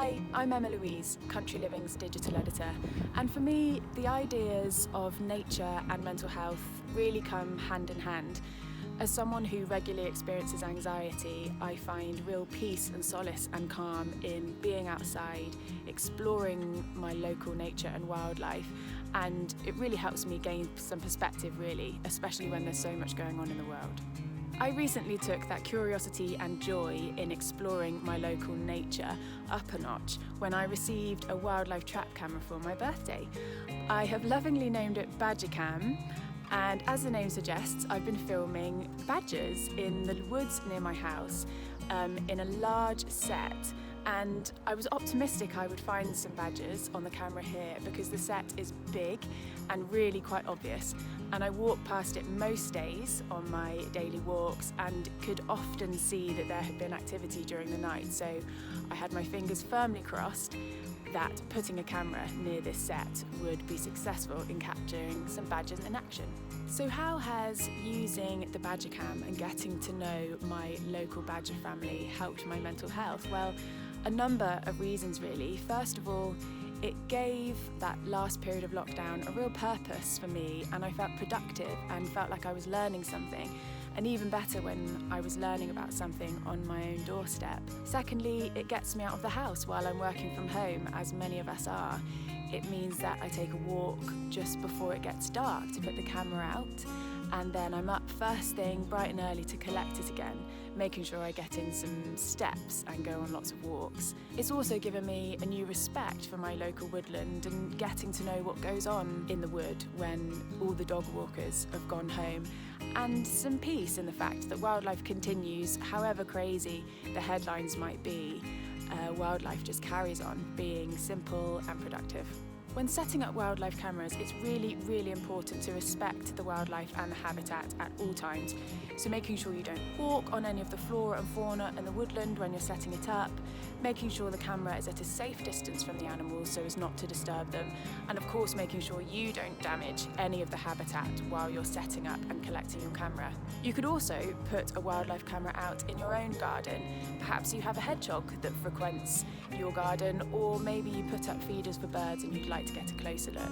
Hi, I'm Emma-Louise, Country Living's digital editor, and for me, the ideas of nature and mental health really come hand in hand. As someone who regularly experiences anxiety, I find real peace and solace and calm in being outside, exploring my local nature and wildlife, and it really helps me gain some perspective really, especially when there's so much going on in the world. I recently took that curiosity and joy in exploring my local nature up a notch when I received a wildlife trap camera for my birthday. I have lovingly named it Badgercam, and as the name suggests, I've been filming badgers in the woods near my house in a large set. And I was optimistic I would find some badgers on the camera here because the set is big and really quite obvious. And I walk past it most days on my daily walks and could often see that there had been activity during the night. So I had my fingers firmly crossed that putting a camera near this set would be successful in capturing some badgers in action. So how has using the Badgercam and getting to know my local badger family helped my mental health? Well, a number of reasons really. First of all, it gave that last period of lockdown a real purpose for me, and I felt productive and felt like I was learning something. And even better when I was learning about something on my own doorstep. Secondly, it gets me out of the house while I'm working from home, as many of us are. It means that I take a walk just before it gets dark to put the camera out, and then I'm up first thing, bright and early, to collect it again, making sure I get in some steps and go on lots of walks. It's also given me a new respect for my local woodland and getting to know what goes on in the wood when all the dog walkers have gone home, and some peace in the fact that wildlife continues, however crazy the headlines might be. Wildlife just carries on being simple and productive. When setting up wildlife cameras, it's really, really important to respect the wildlife and the habitat at all times. So making sure you don't walk on any of the flora and fauna in the woodland when you're setting it up, making sure the camera is at a safe distance from the animals so as not to disturb them, and of course making sure you don't damage any of the habitat while you're setting up and collecting your camera. You could also put a wildlife camera out in your own garden. Perhaps you have a hedgehog that frequents your garden, or maybe you put up feeders for birds and you'd like to get a closer look.